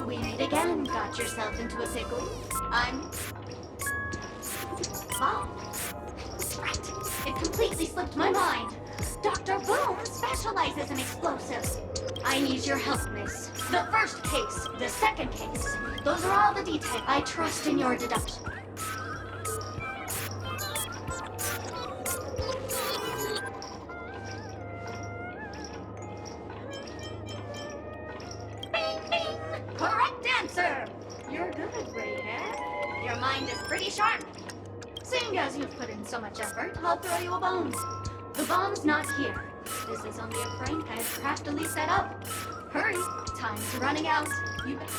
We meet again. Got yourself into a pickle? I'm... Oh. Right. It completely slipped my mind. Dr. Boom specializes in explosives. I need your help, miss. The first case, the second case. Those are all the details. I trust in your deduction. Bing, bing! Correct answer! You're good, Greyhead. Your mind is pretty sharp. Seeing as you've put in so much effort, I'll throw you a bone. The bomb's not here. This is only a prank I've craftily set up. Hurry, time's running out. You bet.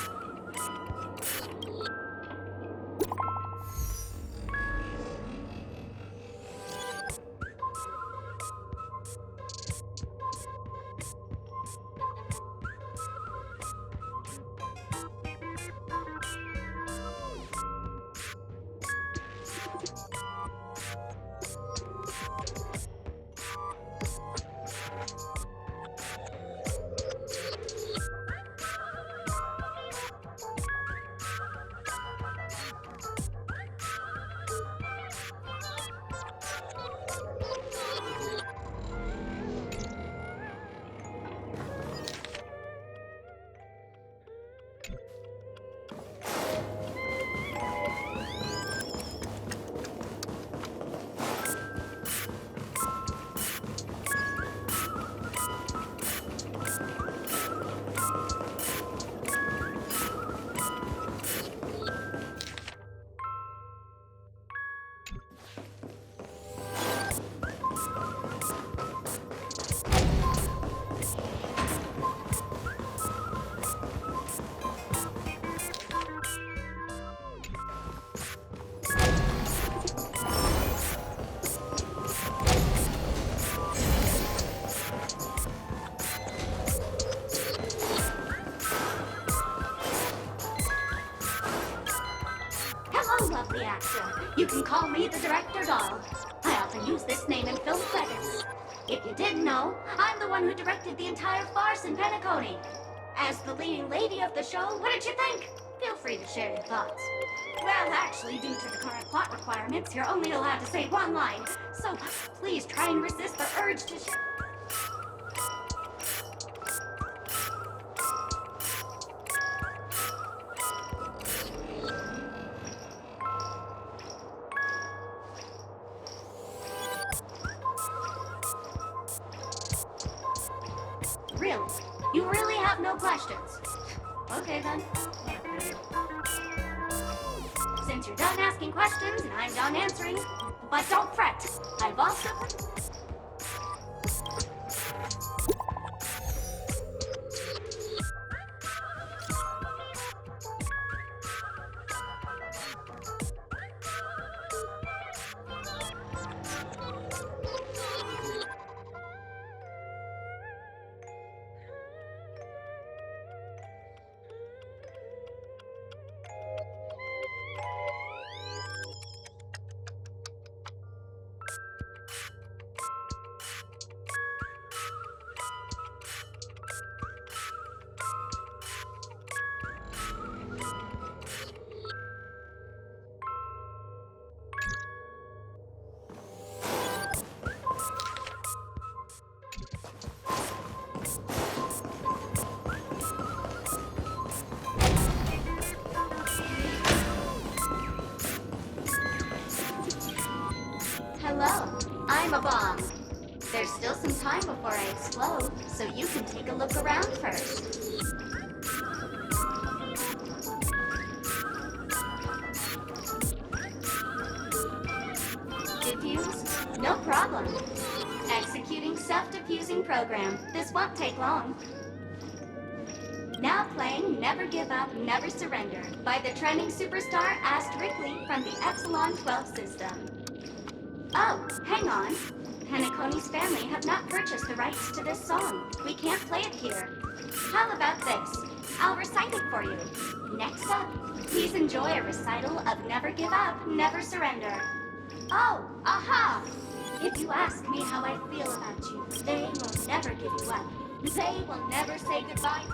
Lovely actor. You can call me the director doll. I often use this name in film credits. If you didn't know, I'm the one who directed the entire farce in Penacony. As the leading lady of the show, what did you think? Feel free to share your thoughts. Well, actually, due to the current plot requirements, you're only allowed to say one line. So please try and resist the urge to share. Really? You really have no questions? Okay then. Since you're done asking questions and I'm done answering, but don't fret. I've also... Hello, I'm a bomb. There's still some time before I explode, so you can take a look around first. Diffuse? No problem. Executing self-diffusing program. This won't take long. Now playing Never Give Up, Never Surrender by the trending superstar Ast Rickley from the Epsilon 12 system. Oh, hang on. Penacony's family have not purchased the rights to this song. We can't play it here. How about this? I'll recite it for you. Next up, please enjoy a recital of Never Give Up, Never Surrender. Oh, aha! If you ask me how I feel about you, they will never give you up. They will never say goodbye.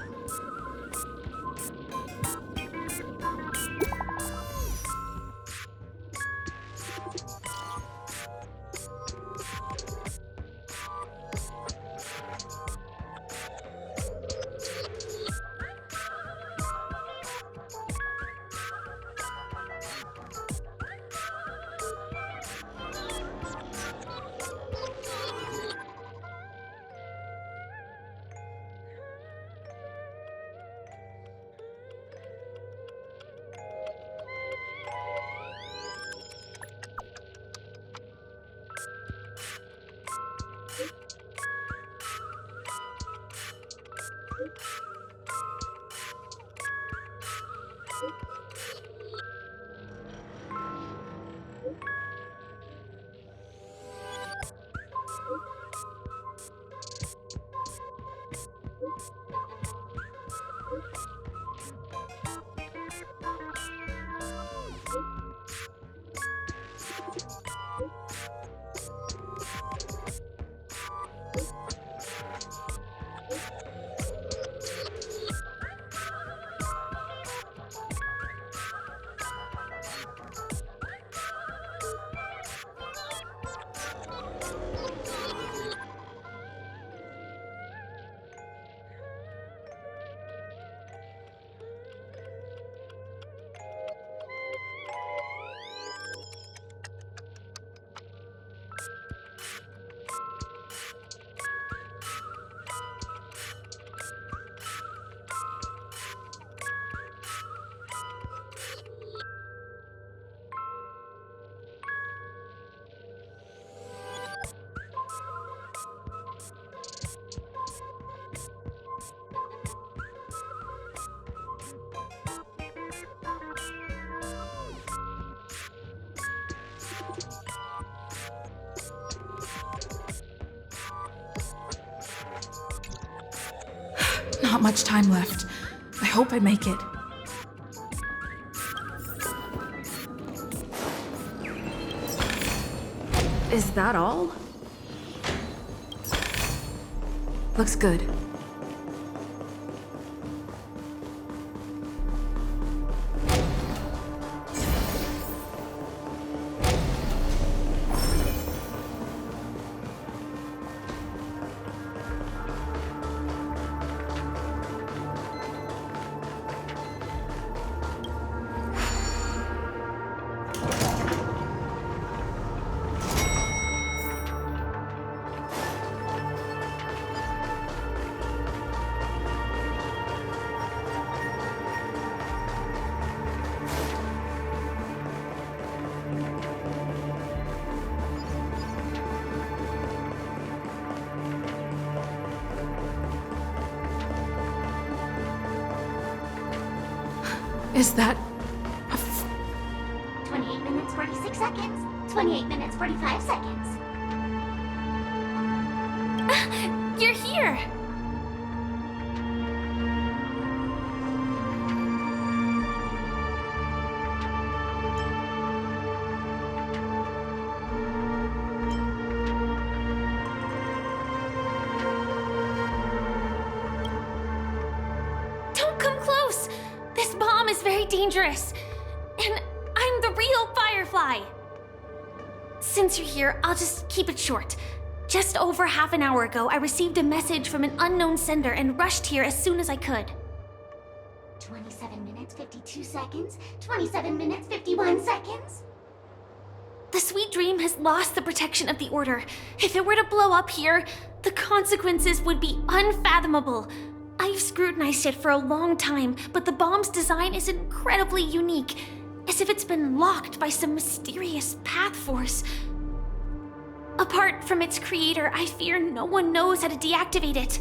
much time left. I hope I make it. Is that all? Looks good. Is that... 28 minutes, 46 seconds. 28 minutes, 45 seconds. You're here! Don't come close! This bomb is very dangerous, and I'm the real Firefly. Since you're here, I'll just keep it short. Just over half an hour ago, I received a message from an unknown sender and rushed here as soon as I could. 27 minutes, 52 seconds. 27 minutes, 51 seconds. The Sweet Dream has lost the protection of the Order. If it were to blow up here, the consequences would be unfathomable. I've scrutinized it for a long time, but the bomb's design is incredibly unique, as if it's been locked by some mysterious path force. Apart from its creator, I fear no one knows how to deactivate it.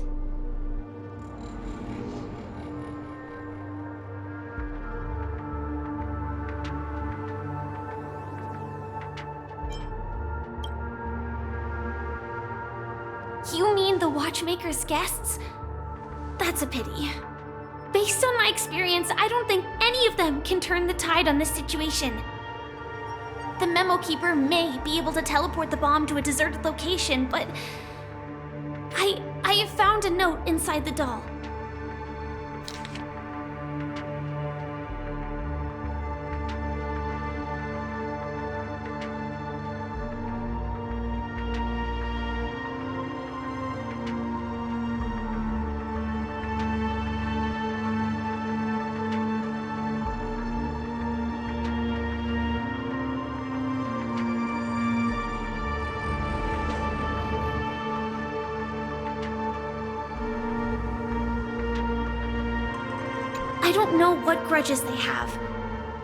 You mean the Watchmaker's guests? That's a pity. Based on my experience, I don't think any of them can turn the tide on this situation. The Memo Keeper may be able to teleport the bomb to a deserted location, but I have found a note inside the doll. I don't know what grudges they have,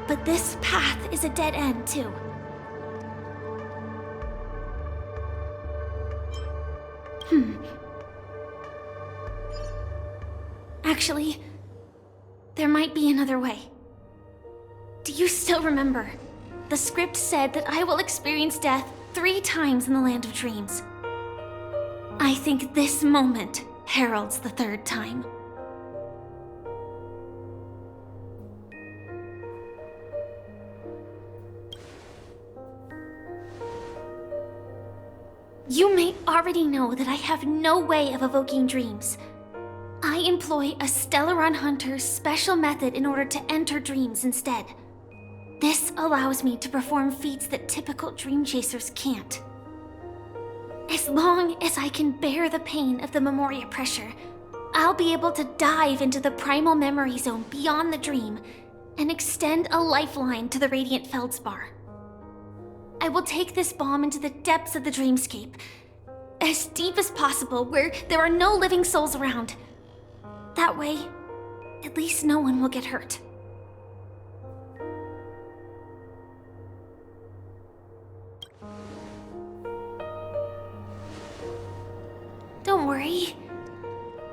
but this path is a dead end, too. Actually, there might be another way. Do you still remember? The script said that I will experience death 3 times in the Land of Dreams. I think this moment heralds the 3rd time. You may already know that I have no way of evoking dreams. I employ a Stellaron Hunter's special method in order to enter dreams instead. This allows me to perform feats that typical dream chasers can't. As long as I can bear the pain of the Memoria pressure, I'll be able to dive into the primal memory zone beyond the dream and extend a lifeline to the Radiant Feldspar. I will take this bomb into the depths of the dreamscape, as deep as possible where there are no living souls around. That way, at least no one will get hurt. Don't worry.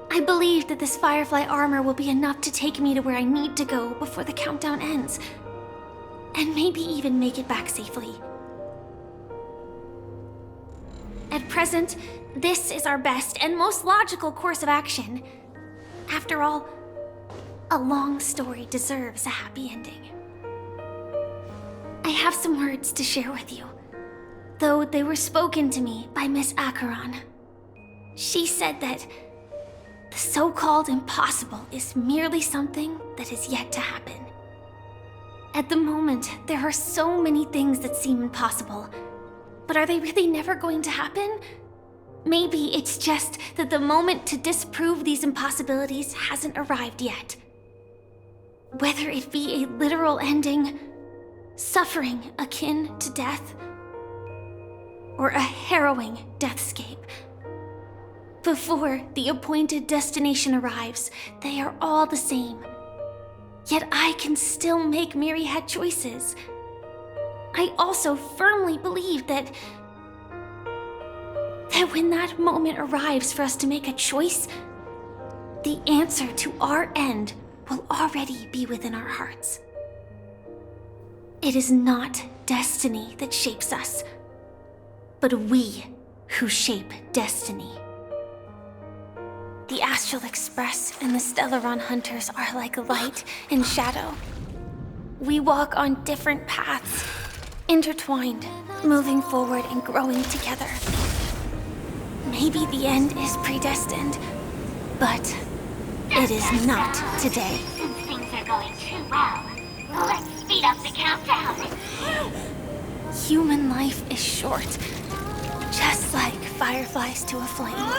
I believe that this Firefly armor will be enough to take me to where I need to go before the countdown ends, and maybe even make it back safely. At present, this is our best and most logical course of action. After all, a long story deserves a happy ending. I have some words to share with you, though they were spoken to me by Miss Acheron. She said that the so-called impossible is merely something that is yet to happen. At the moment, there are so many things that seem impossible, but are they really never going to happen? Maybe it's just that the moment to disprove these impossibilities hasn't arrived yet. Whether it be a literal ending, suffering akin to death, or a harrowing deathscape. Before the appointed destination arrives, they are all the same. Yet I can still make myriad choices. I also firmly believe that when that moment arrives for us to make a choice, the answer to our end will already be within our hearts. It is not destiny that shapes us, but we who shape destiny. The Astral Express and the Stellaron Hunters are like light and shadow. We walk on different paths, intertwined, moving forward and growing together. Maybe the end is predestined, but it is not today. Since things are going too well, let's speed up the countdown. Human life is short, just like fireflies to a flame.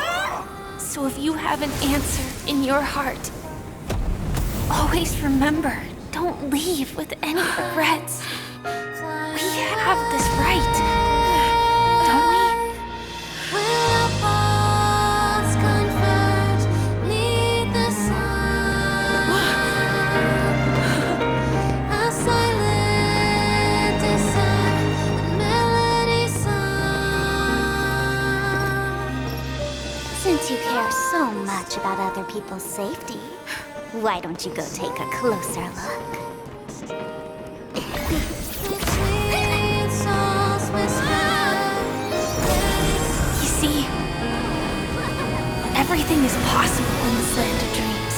So if you have an answer in your heart, always remember, don't leave with any regrets. We have this right, don't we? Since you care so much about other people's safety, why don't you go take a closer look? You see, everything is possible in this land of dreams.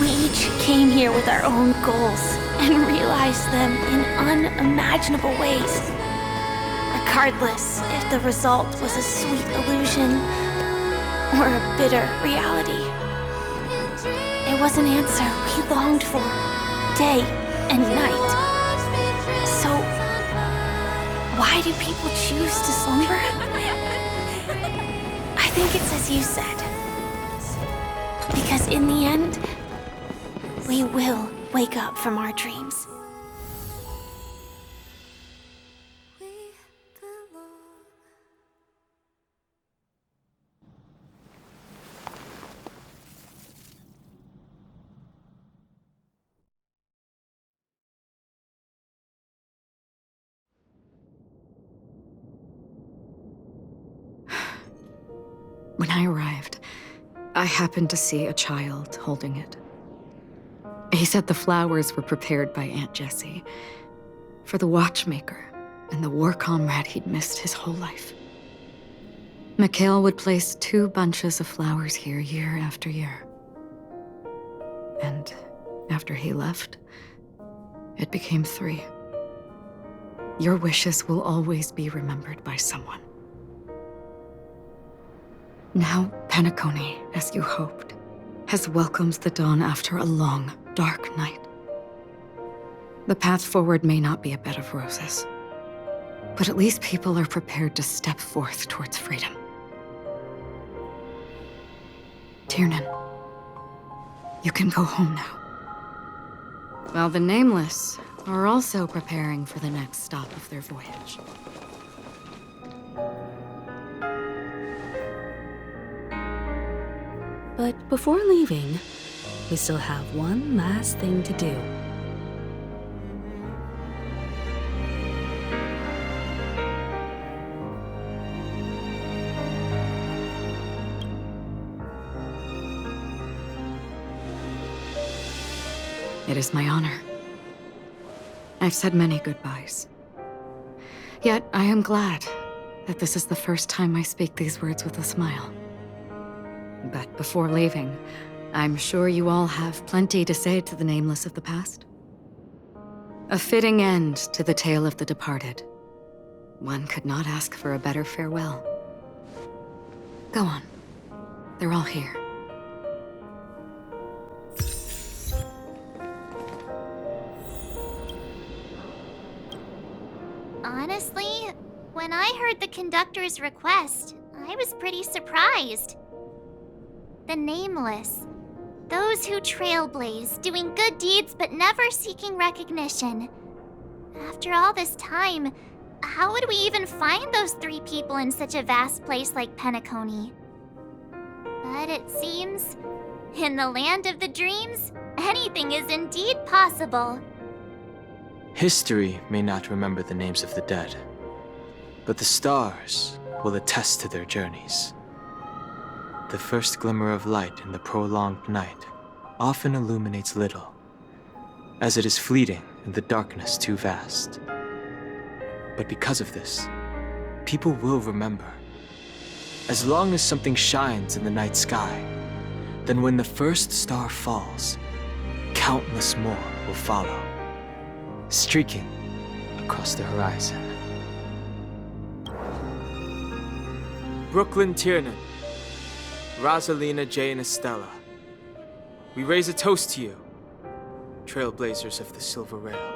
We each came here with our own goals and realized them in unimaginable ways. Regardless if the result was a sweet illusion or a bitter reality. It was an answer we longed for, day and night. So, why do people choose to slumber? I think it's as you said. Because in the end, we will wake up from our dreams. When I arrived, I happened to see a child holding it. He said the flowers were prepared by Aunt Jessie for the watchmaker and the war comrade he'd missed his whole life. Mikhail would place 2 bunches of flowers here year after year. And after he left, it became 3. Your wishes will always be remembered by someone. Now, Penacony, as you hoped, has welcomed the dawn after a long, dark night. The path forward may not be a bed of roses, but at least people are prepared to step forth towards freedom. Tiernan, you can go home now. While the Nameless are also preparing for the next stop of their voyage. But before leaving, we still have one last thing to do. It is my honor. I've said many goodbyes. Yet I am glad that this is the first time I speak these words with a smile. But before leaving, I'm sure you all have plenty to say to the nameless of the past. A fitting end to the tale of the departed. One could not ask for a better farewell. Go on. They're all here. Honestly, when I heard the conductor's request, I was pretty surprised. The nameless. Those who trailblaze, doing good deeds but never seeking recognition. After all this time, how would we even find those 3 people in such a vast place like Penacony? But it seems, in the land of the dreams, anything is indeed possible. History may not remember the names of the dead, but the stars will attest to their journeys. The first glimmer of light in the prolonged night often illuminates little, as it is fleeting in the darkness too vast. But because of this, people will remember. As long as something shines in the night sky, then when the first star falls, countless more will follow, streaking across the horizon. Brooklyn Tiernan, Rosalina J. and Estella, we raise a toast to you, trailblazers of the Silver Rail.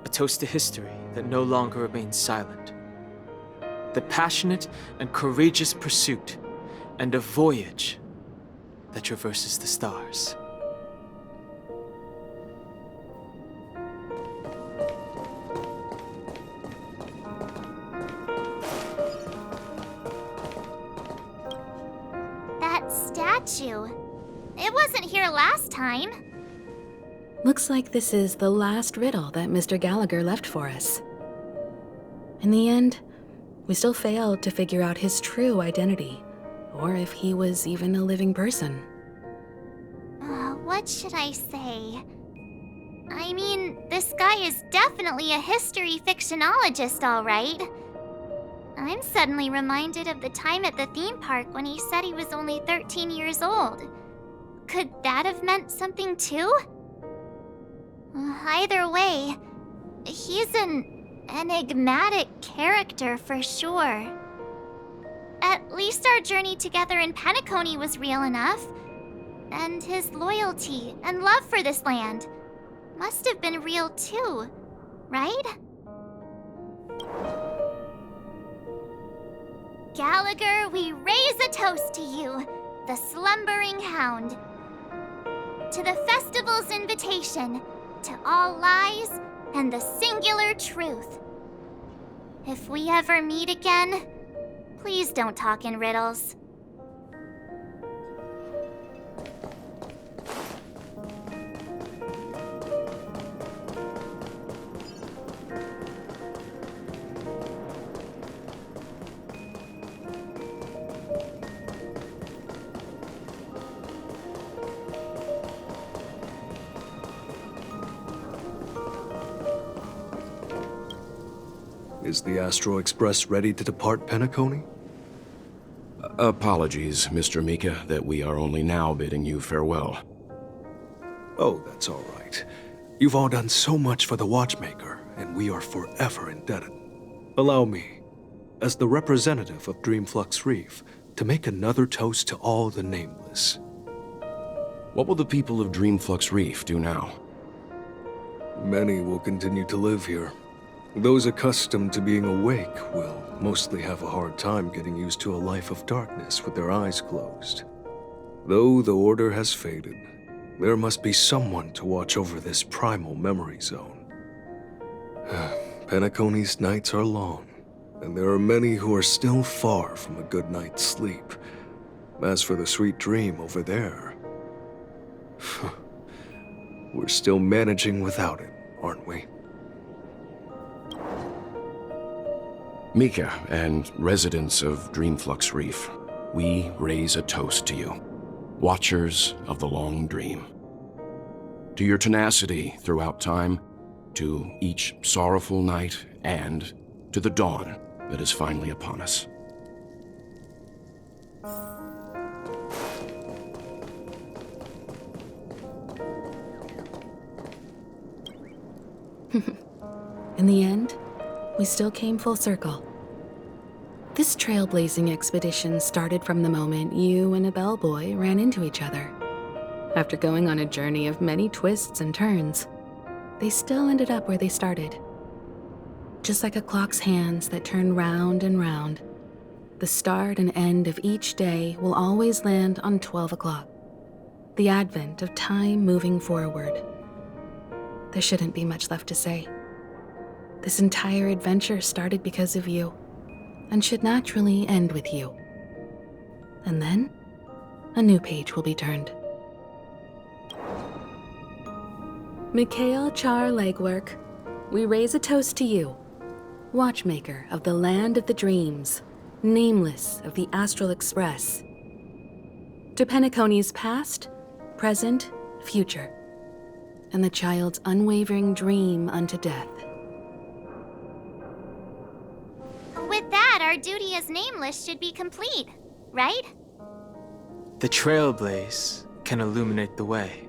A toast to history that no longer remains silent. The passionate and courageous pursuit, and a voyage that traverses the stars. That statue. It wasn't here last time. Looks like this is the last riddle that Mr. Gallagher left for us. In the end, we still failed to figure out his true identity, or if he was even a living person. What should I say? I mean, this guy is definitely a history fictionologist, all right. I'm suddenly reminded of the time at the theme park when he said he was only 13 years old. Could that have meant something too? Either way, he's an enigmatic character for sure. At least our journey together in Penacony was real enough. And his loyalty and love for this land must have been real too, right? Gallagher, we raise a toast to you, the slumbering hound. To the festival's invitation, to all lies and the singular truth. If we ever meet again, please don't talk in riddles. Is the Astro Express ready to depart Penacony? Apologies, Mr. Mika, that we are only now bidding you farewell. Oh, that's all right. You've all done so much for the Watchmaker, and we are forever indebted. Allow me, as the representative of Dreamflux Reef, to make another toast to all the nameless. What will the people of Dreamflux Reef do now? Many will continue to live here. Those accustomed to being awake will mostly have a hard time getting used to a life of darkness with their eyes closed. Though the order has faded, there must be someone to watch over this primal memory zone. Penacony's nights are long, and there are many who are still far from a good night's sleep. As for the sweet dream over there, we're still managing without it, aren't we? Mika and residents of Dreamflux Reef, we raise a toast to you, watchers of the long dream. To your tenacity throughout time, to each sorrowful night, and to the dawn that is finally upon us. In the end, we still came full circle. This trailblazing expedition started from the moment you and a bellboy ran into each other. After going on a journey of many twists and turns, they still ended up where they started. Just like a clock's hands that turn round and round, the start and end of each day will always land on 12 o'clock, the advent of time moving forward. There shouldn't be much left to say. This entire adventure started because of you, and should naturally end with you. And then, a new page will be turned. Mikhail Char Legwork, we raise a toast to you, watchmaker of the land of the dreams, nameless of the Astral Express. To Penacony's past, present, future, and the child's unwavering dream unto death. With that, our duty as Nameless should be complete, right? The trailblaze can illuminate the way.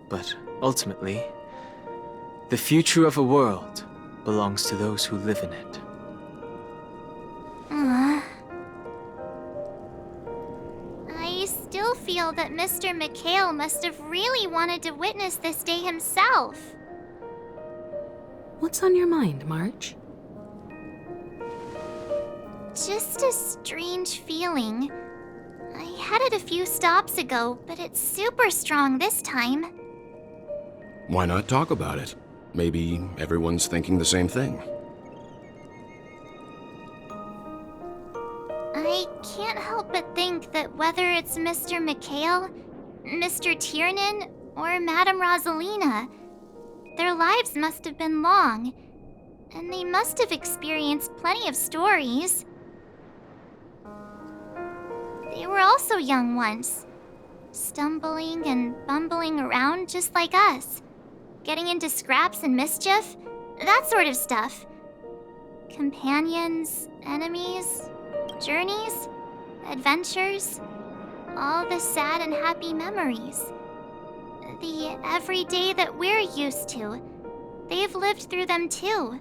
But ultimately, the future of a world belongs to those who live in it. I still feel that Mr. Mikhail must have really wanted to witness this day himself. What's on your mind, March? Just a strange feeling. I had it a few stops ago, but it's super strong this time. Why not talk about it? Maybe everyone's thinking the same thing. I can't help but think that whether it's Mr. Mikhail, Mr. Tiernan, or Madame Rosalina, their lives must have been long, and they must have experienced plenty of stories. They were also young once, stumbling and bumbling around just like us, getting into scraps and mischief, that sort of stuff. Companions, enemies, journeys, adventures, all the sad and happy memories. The everyday that we're used to, they've lived through them too.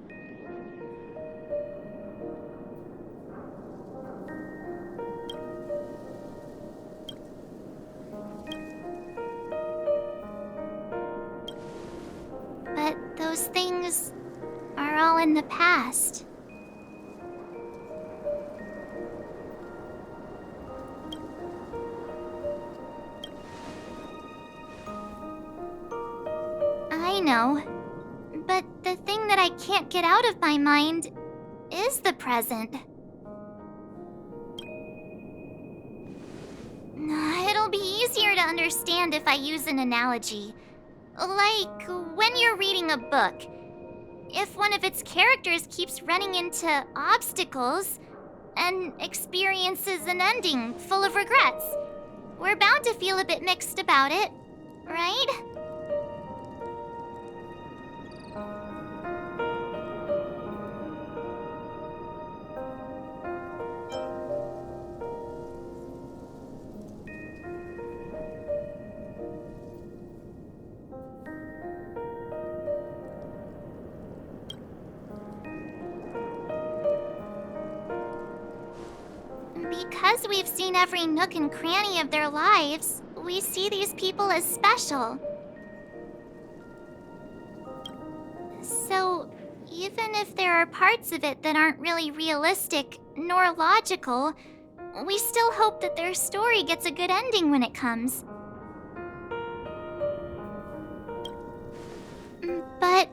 But those things are all in the past. I know, but the thing that I can't get out of my mind is the present. It'll be easier to understand if I use an analogy. Like when you're reading a book. If one of its characters keeps running into obstacles and experiences an ending full of regrets, we're bound to feel a bit mixed about it, right? Because we've seen every nook and cranny of their lives, we see these people as special. So, even if there are parts of it that aren't really realistic nor logical, we still hope that their story gets a good ending when it comes. But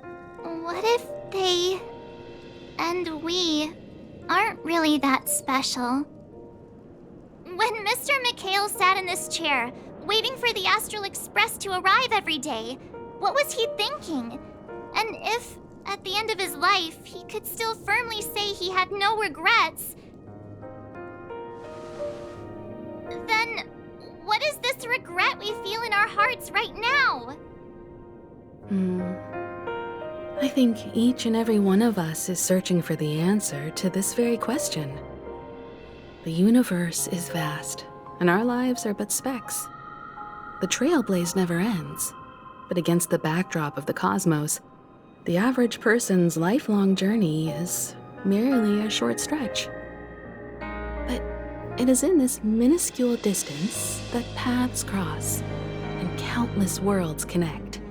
what if they and we aren't really that special? When Mr. Mikhail sat in this chair, waiting for the Astral Express to arrive every day, what was he thinking? And if, at the end of his life, he could still firmly say he had no regrets, then what is this regret we feel in our hearts right now? I think each and every one of us is searching for the answer to this very question. The universe is vast, and our lives are but specks. The trailblaze never ends, but against the backdrop of the cosmos, the average person's lifelong journey is merely a short stretch. But it is in this minuscule distance that paths cross and countless worlds connect.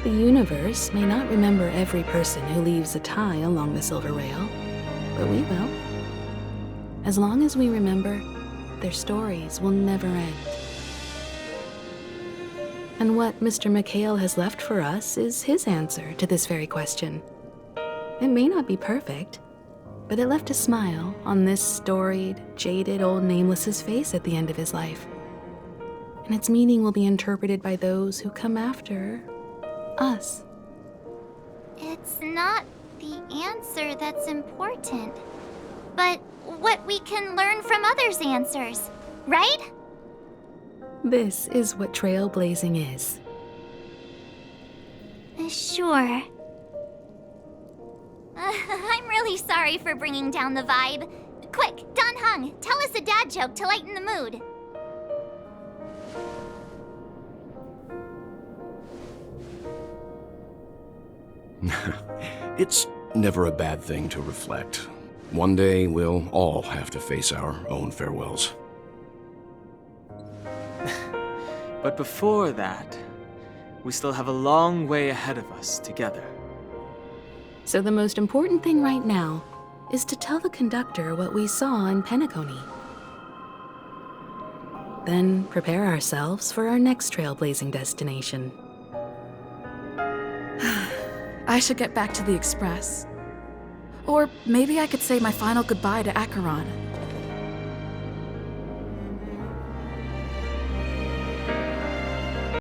The universe may not remember every person who leaves a tie along the Silver Rail, but we will. As long as we remember, their stories will never end. And what Mr. McHale has left for us is his answer to this very question. It may not be perfect, but it left a smile on this storied, jaded old Nameless's face at the end of his life. And its meaning will be interpreted by those who come after us. It's not the answer that's important, but what we can learn from others' answers, right? This is what trailblazing is. Sure. I'm really sorry for bringing down the vibe. Quick, Don Hung, tell us a dad joke to lighten the mood. It's never a bad thing to reflect. One day we'll all have to face our own farewells. But before that, we still have a long way ahead of us together. So the most important thing right now is to tell the conductor what we saw in Penacony. Then prepare ourselves for our next trailblazing destination. I should get back to the Express. Or maybe I could say my final goodbye to Acheron.